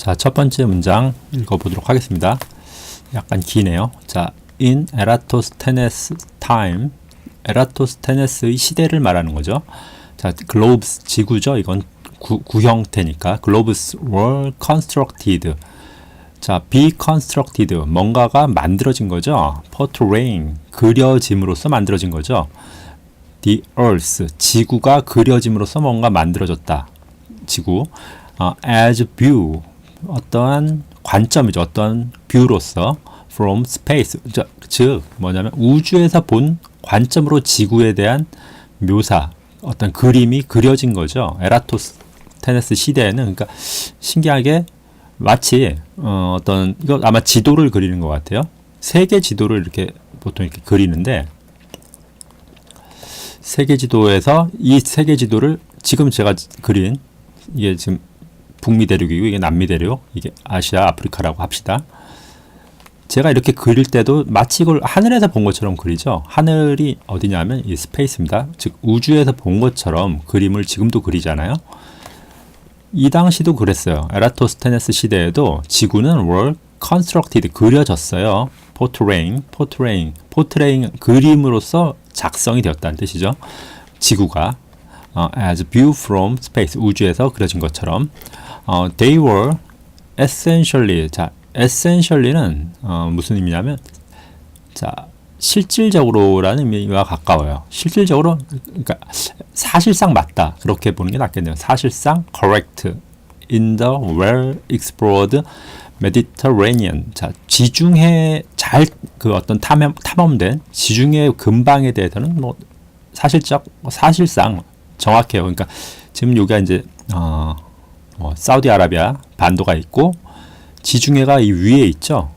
자, 첫 번째 문장 읽어보도록 하겠습니다. 약간 기네요. 자, in Eratosthenes' time, 에라토스테네스의 시대를 말하는 거죠. 자, globes, 지구죠. 이건 구형태니까 globes were constructed. 자, be constructed, 뭔가가 만들어진 거죠. portraying, 그려짐으로써 만들어진 거죠. the earth, 지구가 그려짐으로써 뭔가 만들어졌다. 지구. as view, 어떠한 관점이죠. 어떤 뷰로서 from space, 즉 뭐냐면 우주에서 본 관점으로 지구에 대한 묘사, 어떤 그림이 그려진 거죠. 에라토스테네스 시대에는. 그러니까 신기하게 마치 어떤, 이거 아마 지도를 그리는 것 같아요. 세계 지도를 이렇게 보통 이렇게 그리는데, 세계 지도에서 이 세계 지도를 지금 제가 그린, 이게 지금 북미 대륙이고 이게 남미 대륙, 이게 아시아, 아프리카라고 합시다. 제가 이렇게 그릴 때도 마치 이걸 하늘에서 본 것처럼 그리죠. 하늘이 어디냐면 이 스페이스입니다. 즉 우주에서 본 것처럼 그림을 지금도 그리잖아요. 이 당시도 그랬어요. 에라토스테네스 시대에도 지구는 were constructed, 그려졌어요. portraying, 그림으로서 작성이 되었다는 뜻이죠. 지구가 as view from space, 우주에서 그려진 것처럼. They were essentially, 자, essentially는 무슨 의미냐면, 자, 실질적으로라는 의미와 가까워요. 실질적으로, 그러니까 사실상 맞다, 그렇게 보는 게 낫겠네요. 사실상 correct in the well explored Mediterranean. 자, 지중해 잘 그 어떤 탐험된 지중해 근방에 대해서는 뭐 사실상 정확해요. 그러니까 지금 여기가 이제 사우디아라비아 반도가 있고, 지중해가 이 위에 있죠.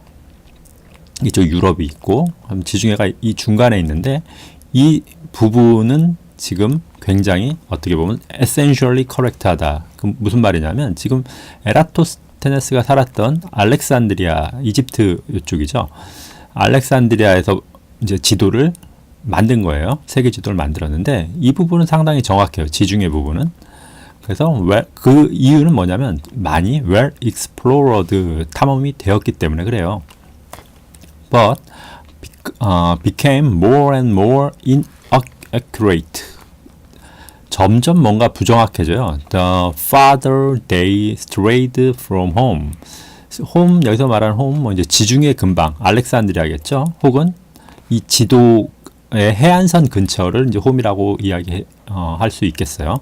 이쪽 유럽이 있고, 지중해가 이 중간에 있는데, 이 부분은 지금 굉장히 어떻게 보면 essentially correct하다. 그럼 무슨 말이냐면, 지금 에라토스테네스가 살았던 알렉산드리아, 이집트 이쪽이죠. 알렉산드리아에서 이제 지도를 만든 거예요. 세계 지도를 만들었는데, 이 부분은 상당히 정확해요. 지중해 부분은. 그래서 그 이유는 뭐냐면 많이 well explored, 탐험이 되었기 때문에 그래요. But became more and more inaccurate. 점점 뭔가 부정확해져요. The farther they strayed from home. home, 여기서 말하는 home, 뭐 이제 지중해 근방, 알렉산드리아겠죠. 혹은 이 지도의 해안선 근처를 이제 home이라고 이야기할 수 있겠어요.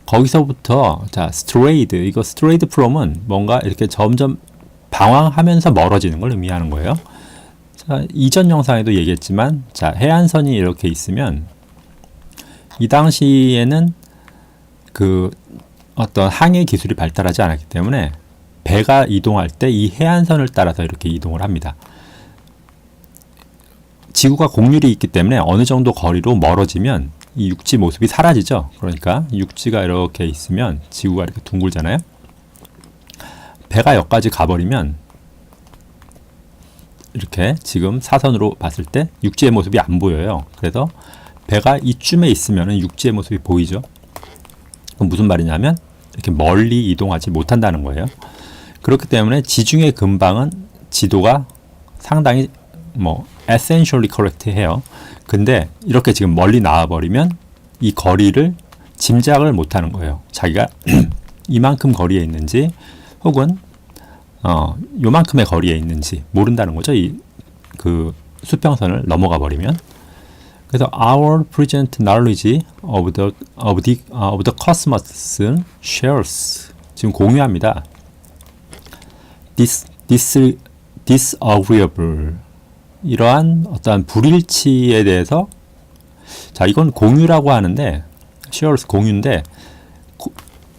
거기서부터, 자, strayed, 이거 strayed from은 뭔가 이렇게 점점 방황하면서 멀어지는 걸 의미하는 거예요. 자, 이전 영상에도 얘기했지만, 자, 해안선이 이렇게 있으면, 이 당시에는 그 어떤 항해 기술이 발달하지 않았기 때문에 배가 이동할 때 이 해안선을 따라서 이렇게 이동을 합니다. 지구가 곡률이 있기 때문에 어느 정도 거리로 멀어지면 이 육지 모습이 사라지죠. 그러니까 육지가 이렇게 있으면 지구가 이렇게 둥글잖아요. 배가 여기까지 가버리면 이렇게 지금 사선으로 봤을 때 육지의 모습이 안 보여요. 그래서 배가 이쯤에 있으면 육지의 모습이 보이죠. 그럼 무슨 말이냐면 이렇게 멀리 이동하지 못한다는 거예요. 그렇기 때문에 지중해 근방은 지도가 상당히 essentially correct 해요. 근데 이렇게 지금 멀리 나와버리면 이 거리를 짐작을 못하는 거예요. 자기가 이만큼 거리에 있는지 혹은 요만큼의 거리에 있는지 모른다는 거죠. 그 수평선을 넘어가 버리면. 그래서 our present knowledge of the cosmos shares, 지금 공유합니다. disagreeable, 이러한 어떠한 불일치에 대해서, 자, 이건 공유라고 하는데, shares 공유인데,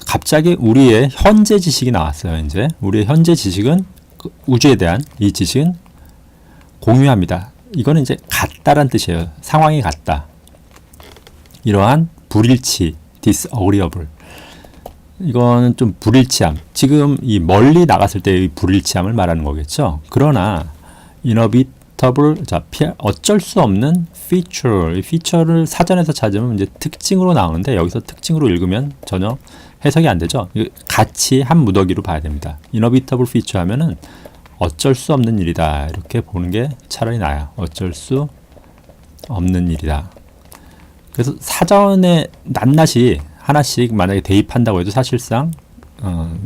갑자기 우리의 현재 지식이 나왔어요. 이제 우리의 현재 지식은, 우주에 대한 이 지식은 공유합니다. 이거는 이제 같다란 뜻이에요. 상황이 같다. 이러한 불일치, disagreeable. 이거는 좀 불일치함. 지금 이 멀리 나갔을 때의 불일치함을 말하는 거겠죠. 그러나 inevitable, 자, 어쩔 수 없는 feature, 이 feature를 사전에서 찾으면 이제 특징으로 나오는데, 여기서 특징으로 읽으면 전혀 해석이 안 되죠. 같이 한 무더기로 봐야 됩니다. inevitable feature 하면은 어쩔 수 없는 일이다. 이렇게 보는 게 차라리 나아요. 어쩔 수 없는 일이다. 그래서 사전에 낱낱이 하나씩 만약에 대입한다고 해도 사실상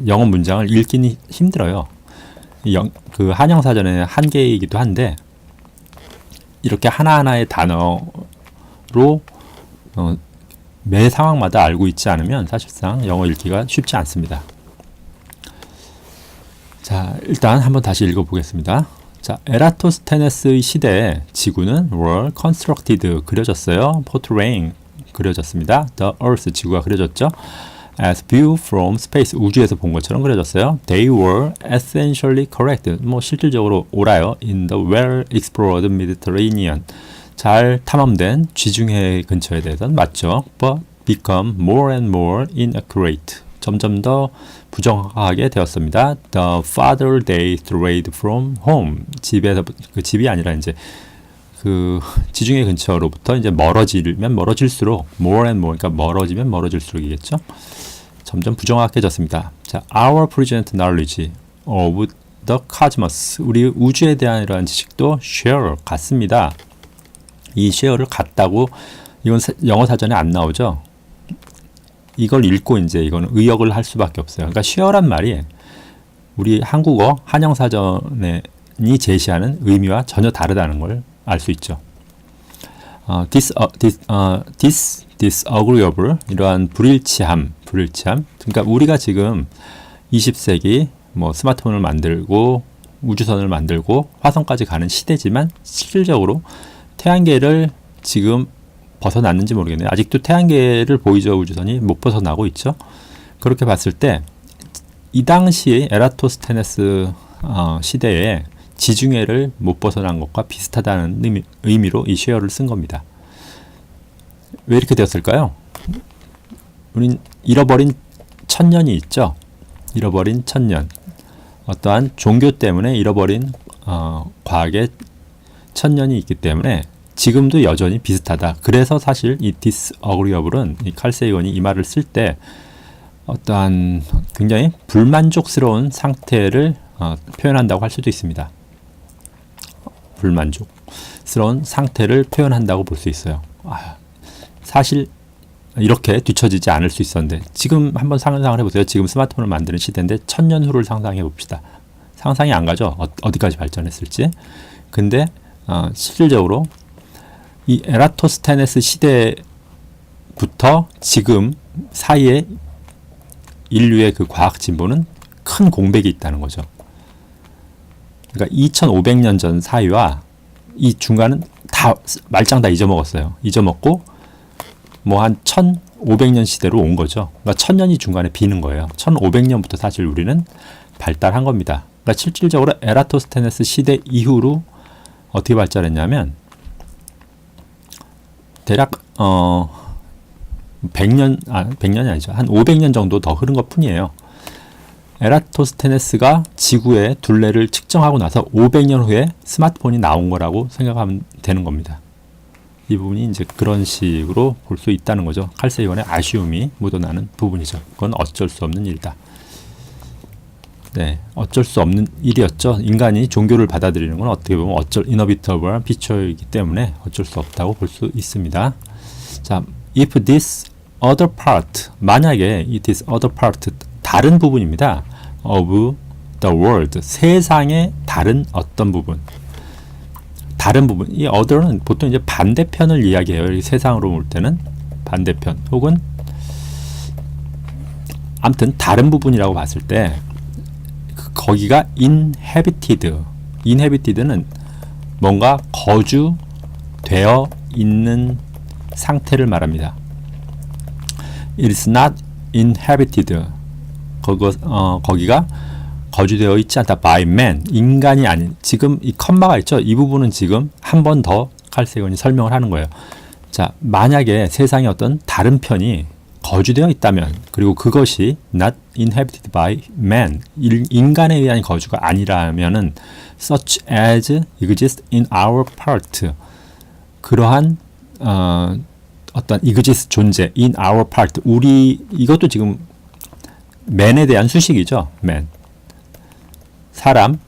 영어 문장을 읽기는 힘들어요. 그 한영 사전의 한계이기도 한데 이렇게 하나하나의 단어로 매 상황마다 알고 있지 않으면 사실상 영어 읽기가 쉽지 않습니다. 자, 일단 한번 다시 읽어보겠습니다. 자, 에라토스테네스의 시대에 지구는 were constructed 그려졌어요. 포트레인 그려졌습니다. The Earth 지구가 그려졌죠. As view from space 우주에서 본 것처럼 그려졌어요. They were essentially correct. 뭐 실질적으로 옳아요. In the well explored Mediterranean. 잘 탐험된 지중해 근처에 대해서는 맞죠. But become more and more inaccurate. 점점 더 부정확하게 되었습니다. The farther they strayed from home. 집에서 그 집이 아니라 이제 그 지중해 근처로부터 이제 멀어지면 멀어질수록 more and more 그러니까 멀어지면 멀어질수록이겠죠. 점점 부정확해졌습니다. 자, our present knowledge of the cosmos. 우리 우주에 대한 이러한 지식도 share 같습니다. 이 share를 같다고 이건 영어 사전에 안 나오죠. 이걸 읽고 이제 이거는 의역을 할 수밖에 없어요. 그러니까 share란 말이 우리 한국어 한영 사전이 제시하는 의미와 전혀 다르다는 걸 알 수 있죠. disagreeable 이러한 불일치함. 그러니까 우리가 지금 20세기 뭐 스마트폰을 만들고 우주선을 만들고 화성까지 가는 시대지만 실질적으로 태양계를 지금 벗어났는지 모르겠네요. 아직도 태양계를 보이죠. 우주선이 못 벗어나고 있죠. 그렇게 봤을 때 이 당시 에라토스테네스 시대에 지중해를 못 벗어난 것과 비슷하다는 의미로 이 쉐어를 쓴 겁니다. 왜 이렇게 되었을까요? 우린 잃어버린 천년이 있죠. 잃어버린 천년. 어떠한 종교 때문에 잃어버린 과학의 천년이 있기 때문에 지금도 여전히 비슷하다. 그래서 사실 이 disagreeable은 이 칼 세이건이 이 말을 쓸 때 어떠한 굉장히 불만족스러운 상태를 표현한다고 할 수도 있습니다. 불만족스러운 상태를 표현한다고 볼 수 있어요. 사실 이렇게 뒤처지지 않을 수 있었는데 지금 한번 상상을 해보세요. 지금 스마트폰을 만드는 시대인데 1000년 후를 상상해 봅시다. 상상이 안 가죠. 어디까지 발전했을지. 근데 실질적으로 이 에라토스테네스 시대부터 지금 사이에 인류의 그 과학 진보는 큰 공백이 있다는 거죠. 그러니까 2500년 전 사이와 이 중간은 다 말짱 다 잊어먹었어요. 잊어먹고 뭐 한 1500년 시대로 온 거죠. 그러니까 1000년이 중간에 비는 거예요. 1500년부터 사실 우리는 발달한 겁니다. 그러니까 실질적으로 에라토스테네스 시대 이후로 어떻게 발전했냐면 대략 100년이 아니죠. 한 500년 정도 더 흐른 것 뿐이에요. 에라토스테네스가 지구의 둘레를 측정하고 나서 500년 후에 스마트폰이 나온 거라고 생각하면 되는 겁니다. 이 부분이 이제 그런 식으로 볼 수 있다는 거죠. 칼 세이건의 아쉬움이 묻어나는 부분이죠. 그건 어쩔 수 없는 일이다. 네, 어쩔 수 없는 일이었죠. 인간이 종교를 받아들이는 건 어떻게 보면 inevitable한 피처이기 때문에 어쩔 수 없다고 볼 수 있습니다. 자, if this other part, 만약에 this other part, 다른 부분입니다. of the world, 세상의 다른 어떤 부분. 다른 부분. 이 other는 보통 이제 반대편을 이야기해요. 이 세상으로 볼 때는 반대편 혹은 아무튼 다른 부분이라고 봤을 때 거기가 inhabited는 뭔가 거주되어 있는 상태를 말합니다. It is not inhabited. 거기가 거주되어 있지 않다. by man. 인간이 아닌. 지금 이 컴마가 있죠. 이 부분은 지금 한 번 더 칼 세이건이 설명을 하는 거예요. 자, 만약에 세상에 어떤 다른 편이 거주되어 있다면, 그리고 그것이 not inhabited by man, 인간에 의한 거주가 아니라면은 such as exist in our part, 그러한 어떤 exist 존재 in our part, 우리 이것도 지금 맨에 대한 수식이죠. 맨. 사람,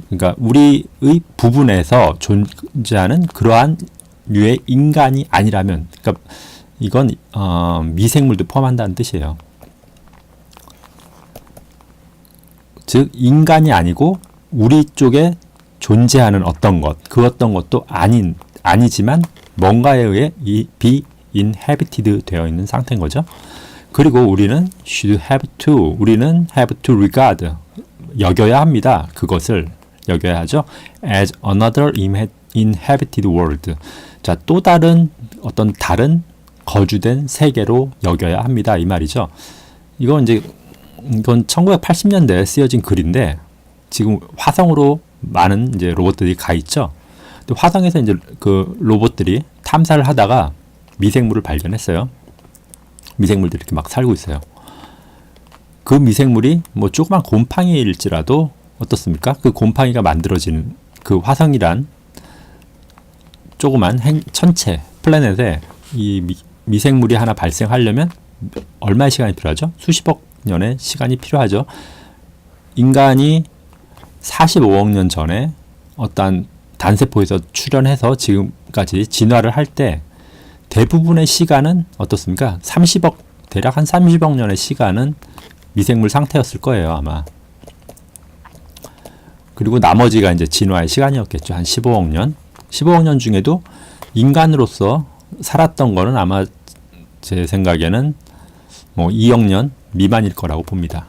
그러니까 우리의 부분에서 존재하는 그러한 류의 인간이 아니라면, 그러니까 이건 미생물도 포함한다는 뜻이에요. 즉 인간이 아니고 우리 쪽에 존재하는 어떤 것, 그 어떤 것도 아니지만 뭔가에 의해 be inhabited 되어 있는 상태인 거죠. 그리고 우리는 우리는 have to regard, 여겨야 합니다. 그것을 여겨야 하죠. as another inhabited world. 자, 또 다른 어떤 다른 거주된 세계로 여겨야 합니다. 이 말이죠. 이건 1980년대에 쓰여진 글인데 지금 화성으로 많은 이제 로봇들이 가 있죠. 근데 화성에서 이제 그 로봇들이 탐사를 하다가 미생물을 발견했어요. 미생물들이 이렇게 막 살고 있어요. 그 미생물이 뭐 조그만 곰팡이일지라도 어떻습니까? 그 곰팡이가 만들어지는 그 화성이란 조그만 천체 플래닛에 이 미생물이 하나 발생하려면 얼마의 시간이 필요하죠? 수십억 년의 시간이 필요하죠. 인간이 45억 년 전에 어떤 단세포에서 출현해서 지금까지 진화를 할 때 대부분의 시간은 어떻습니까? 대략 한 30억 년의 시간은 미생물 상태였을 거예요, 아마. 그리고 나머지가 이제 진화의 시간이었겠죠. 한 15억 년. 15억 년 중에도 인간으로서 살았던 거는 아마 제 생각에는 뭐 2억 년 미만일 거라고 봅니다.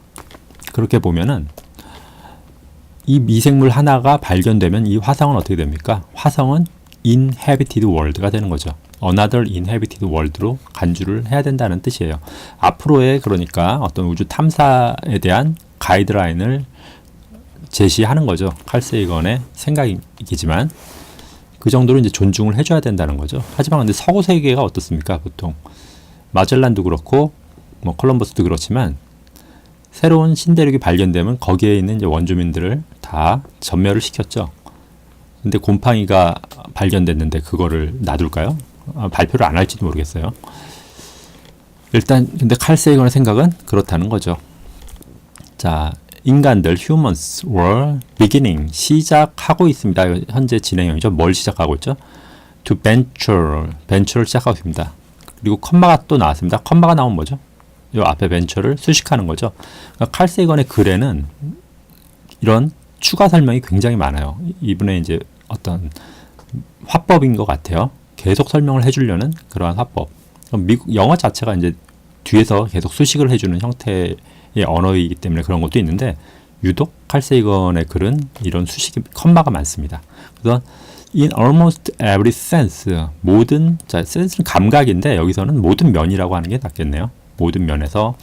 그렇게 보면은 이 미생물 하나가 발견되면 이 화성은 어떻게 됩니까? 화성은 inhabited world가 되는 거죠. another inhabited world로 간주를 해야 된다는 뜻이에요. 앞으로의 그러니까 어떤 우주 탐사에 대한 가이드라인을 제시하는 거죠. 칼 세이건의 생각이지만 그 정도로 이제 존중을 해줘야 된다는 거죠. 하지만 근데 서구 세계가 어떻습니까? 보통 마젤란도 그렇고 뭐 콜럼버스도 그렇지만 새로운 신대륙이 발견되면 거기에 있는 이제 원주민들을 다 전멸을 시켰죠. 근데 곰팡이가 발견됐는데 그거를 놔둘까요? 발표를 안 할지도 모르겠어요. 일단 근데 칼 세이건의 생각은 그렇다는 거죠. 자, 인간들 humans were beginning 시작하고 있습니다. 현재 진행형이죠. 뭘 시작하고 있죠? to venture를 시작하고 있습니다. 그리고 컴마가 또 나왔습니다. 컴마가 나오면 뭐죠? 이 앞에 venture를 수식하는 거죠. 그러니까 칼 세이건의 글에는 이런 추가 설명이 굉장히 많아요. 이분의 이제 어떤 화법인 것 같아요. 계속 설명을 해주려는 그러한 화법. 미국 영어 자체가 이제 뒤에서 계속 수식을 해주는 형태의 언어이기 때문에 그런 것도 있는데 유독 칼 세이건의 글은 이런 수식이 컴마가 많습니다. 그래서 in almost every sense 모든 sense는 감각인데 여기서는 모든 면이라고 하는 게 낫겠네요. 모든 면에서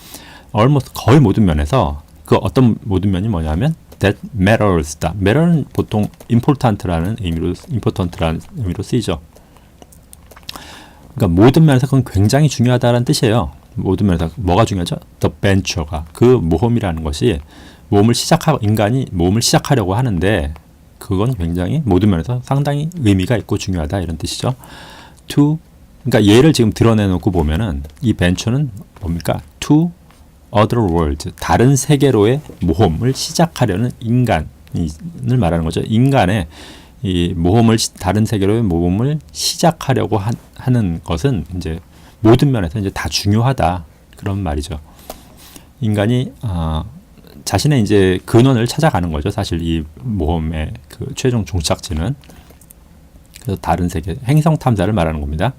almost 거의 모든 면에서 그 어떤 모든 면이 뭐냐면 that matters다. matter는 보통 important라는 의미로 쓰이죠. 그러니까 모든 면에서 그건 굉장히 중요하다는 뜻이에요. 모든 면에서 뭐가 중요하죠? The venture가 그 모험이라는 것이 인간이 모험을 시작하려고 하는데 그건 굉장히 모든 면에서 상당히 의미가 있고 중요하다 이런 뜻이죠. 그러니까 얘를 지금 드러내놓고 보면은 이 venture는 뭡니까? To other worlds 다른 세계로의 모험을 시작하려는 인간을 말하는 거죠. 인간의 이 다른 세계로의 모험을 시작하려고 하는 것은 이제 모든 면에서 이제 다 중요하다 그런 말이죠. 인간이 자신의 이제 근원을 찾아가는 거죠. 사실 이 모험의 그 최종 종착지는 그래서 다른 세계 행성 탐사를 말하는 겁니다.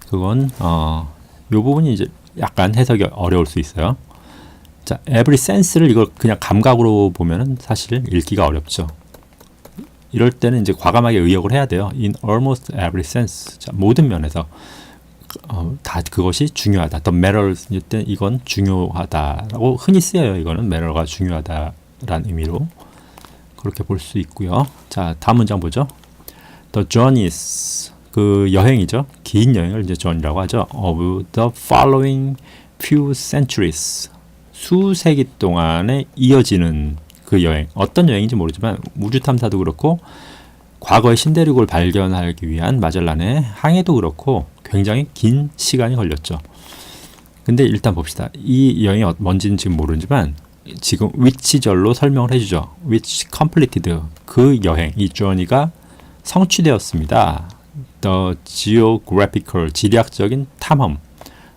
그건 요 부분이 이제 약간 해석이 어려울 수 있어요. 자, every sense를 이걸 그냥 감각으로 보면은 사실 읽기가 어렵죠. 이럴 때는 이제 과감하게 의역을 해야 돼요. In almost every sense. 자, 모든 면에서 다 그것이 중요하다. The matters 때 이건 중요하다라고 흔히 쓰여요. 이거는 matter가 중요하다라는 의미로 그렇게 볼 수 있고요. 자, 다음 문장 보죠. The journeys 그 여행이죠. 긴 여행을 이제 journey라고 하죠. Of the following few centuries 수세기 동안에 이어지는 그 여행. 어떤 여행인지 모르지만 우주 탐사도 그렇고 과거의 신대륙을 발견하기 위한 마젤란의 항해도 그렇고 굉장히 긴 시간이 걸렸죠. 근데 일단 봅시다. 이 여행이 뭔지는 지금 모르지만 지금 which절로 설명을 해주죠. which completed 그 여행, 이 journey가 성취되었습니다. The geographical 지리학적인 탐험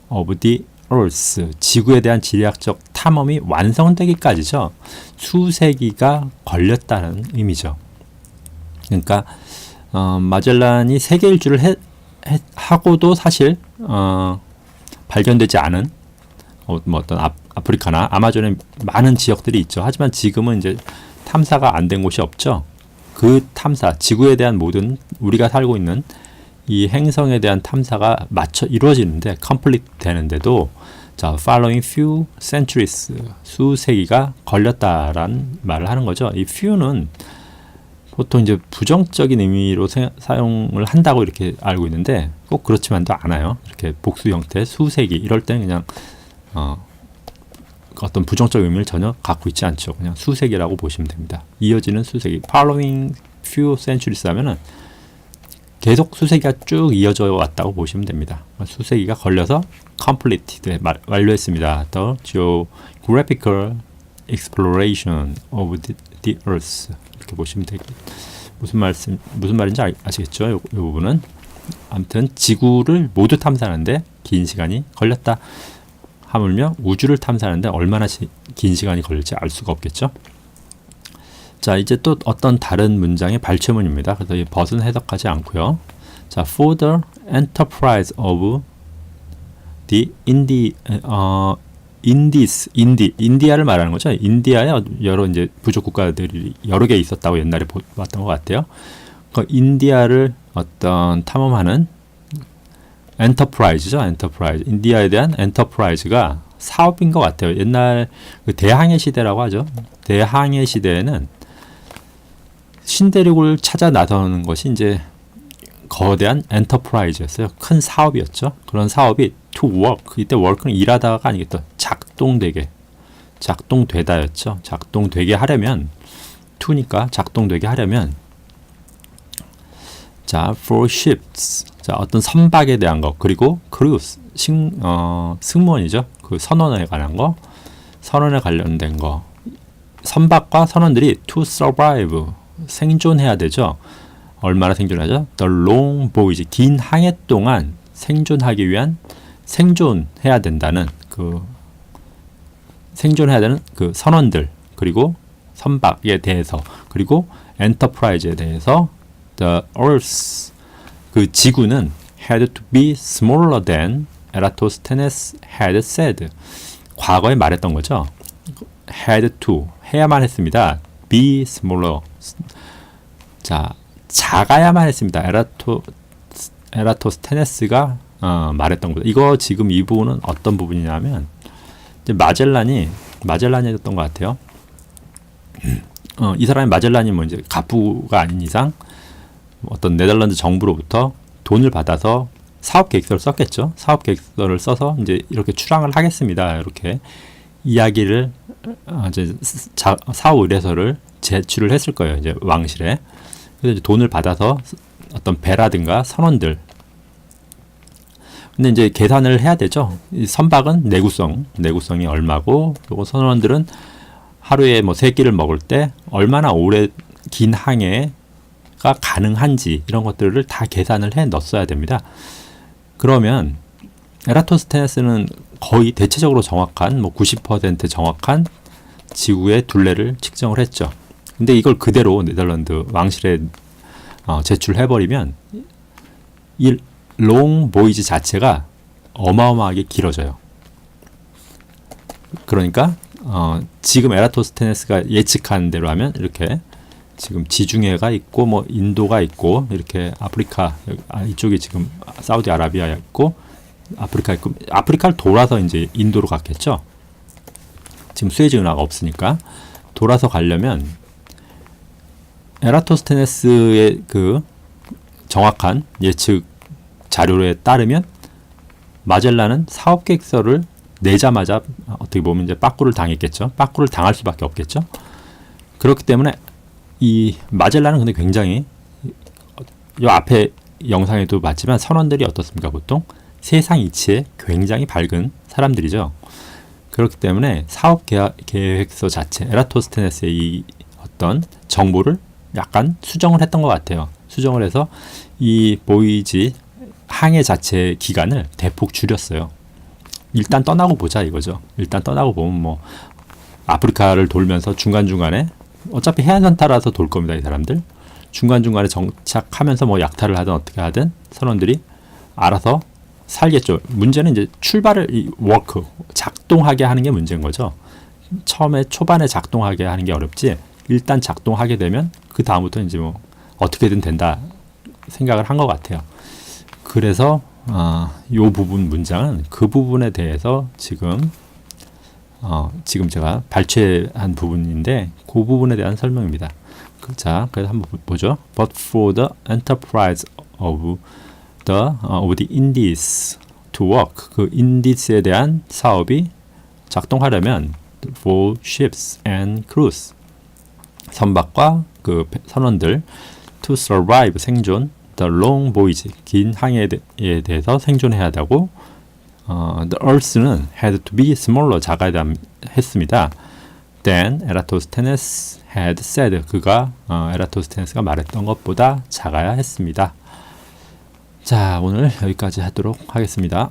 of the earth 지구에 대한 지리학적 탐험이 완성되기까지죠. 수세기가 걸렸다는 의미죠. 그러니까 마젤란이 세계 일주를 하고도 사실 발견되지 않은 뭐 어떤 아프리카나 아마존의 많은 지역들이 있죠. 하지만 지금은 이제 탐사가 안 된 곳이 없죠. 그 탐사, 지구에 대한 모든 우리가 살고 있는 이 행성에 대한 탐사가 맞춰 이루어지는데 complete 되는데도 자, following few centuries 수세기가 걸렸다라는 말을 하는 거죠. 이 few는 보통 이제 부정적인 의미로 사용을 한다고 이렇게 알고 있는데 꼭 그렇지만도 않아요. 이렇게 복수 형태 수세기 이럴 때는 그냥 어떤 부정적 의미를 전혀 갖고 있지 않죠. 그냥 수세기라고 보시면 됩니다. 이어지는 수세기, following few centuries 하면은 계속 수세기가 쭉 이어져 왔다고 보시면 됩니다. 수세기가 걸려서 completed 완료했습니다. The geographical exploration of the earth 이렇게 보시면 되겠. 무슨 말인지 아시겠죠? 이 부분은 아무튼 지구를 모두 탐사하는데 긴 시간이 걸렸다. 하물며 우주를 탐사하는데 얼마나 긴 시간이 걸릴지 알 수가 없겠죠. 자, 이제 또 어떤 다른 문장의 발췌문입니다. 그래서 이 벗은 해석하지 않고요. 자, for the enterprise of the 인디아를 말하는 거죠. 인디아에 여러 이제 부족 국가들이 여러 개 있었다고 옛날에 봤던 것 같아요. 그 인디아를 어떤 탐험하는 엔터프라이즈죠. 엔터프라이즈. 인디아에 대한 엔터프라이즈가 사업인 것 같아요. 옛날 그 대항해 시대라고 하죠. 대항해 시대에는 신대륙을 찾아 나서는 것이 이제 거대한 엔터프라이즈였어요. 큰 사업이었죠. 그런 사업이 to work. 이때 work는 일하다가 아니겠죠. 작동되다였죠. 작동되게 하려면 to니까 작동되게 하려면 자, for ships. 자, 어떤 선박에 대한 것, 그리고 cruise, 승무원이죠. 그 선원에 관한 거, 선원에 관련된 거. 선박과 선원들이 to survive, 생존해야 되죠. 얼마나 생존하죠? The long voyage, 긴 항해 동안 생존하기 위한 생존해야 된다는 생존해야 되는 그 선원들, 그리고 선박에 대해서, 그리고 엔터프라이즈에 대해서 the earth, 그 지구는 had to be smaller than Eratosthenes had said. 과거에 말했던 거죠. had to, 해야만 했습니다. be smaller. 자, 작아야만 했습니다. 에라토스테네스가 말했던 거죠. 이거 지금 이 부분은 어떤 부분이냐면 이제 마젤란이 했던 것 같아요. 이 사람이 마젤란이 뭐 이제 갑부가 아닌 이상 어떤 네덜란드 정부로부터 돈을 받아서 사업 계획서를 썼겠죠. 사업 계획서를 써서 이제 이렇게 출항을 하겠습니다. 이렇게 이야기를 이제 사업 의뢰서를 제출을 했을 거예요. 이제 왕실에. 그래서 이제 돈을 받아서 어떤 배라든가 선원들. 근데 이제 계산을 해야 되죠. 이 선박은 내구성이 얼마고, 그리고 선원들은 하루에 뭐 3끼를 먹을 때 얼마나 오래 긴 항해가 가능한지 이런 것들을 다 계산을 해 넣었어야 됩니다. 그러면 에라토스테네스는 거의 대체적으로 정확한 뭐 90% 정확한 지구의 둘레를 측정을 했죠. 근데 이걸 그대로 네덜란드 왕실에 제출해버리면 이 롱 보이즈 자체가 어마어마하게 길어져요. 그러니까 지금 에라토스테네스가 예측한 대로 하면 이렇게 지금 지중해가 있고 뭐 인도가 있고 이렇게 아프리카 이쪽이 지금 사우디아라비아 있고 아프리카 있고 아프리카를 돌아서 이제 인도로 갔겠죠. 지금 수에즈 운하가 없으니까 돌아서 가려면 에라토스테네스의 그 정확한 예측 자료에 따르면 마젤란은 사업 계획서를 내자마자 어떻게 보면 이제 빠꾸를 당했겠죠. 빠꾸를 당할 수밖에 없겠죠. 그렇기 때문에 이 마젤란은 근데 굉장히 이 앞에 영상에도 봤지만 선원들이 어떻습니까? 보통 세상 이치에 굉장히 밝은 사람들이죠. 그렇기 때문에 사업 계획서 자체, 에라토스테네스의 이 어떤 정보를 약간 수정을 했던 것 같아요. 수정을 해서 이 보이지 항해 자체 기간을 대폭 줄였어요. 일단 떠나고 보자 이거죠. 일단 떠나고 보면 뭐 아프리카를 돌면서 중간중간에 어차피 해안선 따라서 돌 겁니다. 이 사람들. 중간중간에 정착하면서 뭐 약탈을 하든 어떻게 하든 선원들이 알아서 살겠죠. 문제는 이제 출발을 이 워크 작동하게 하는 게 문제인 거죠. 처음에 초반에 작동하게 하는 게 어렵지. 일단 작동하게 되면 그 다음부터 이제 뭐 어떻게든 된다 생각을 한 것 같아요. 그래서 요 부분 문장은 그 부분에 대해서 지금 제가 발췌한 부분인데 그 부분에 대한 설명입니다. 자, 그래서 한번 보죠. But for the enterprise of the Indies to work, 그 인디스에 대한 사업이 작동하려면 for ships and crews, 선박과 그 선원들 to survive, 생존, the long voyage, 긴 항해에 대해서 생존해야 하다고 the earth는 had to be smaller, 작아야 했습니다. Then Eratosthenes had said, 그가 에라토스테네스가 말했던 것보다 작아야 했습니다. 자, 오늘 여기까지 하도록 하겠습니다.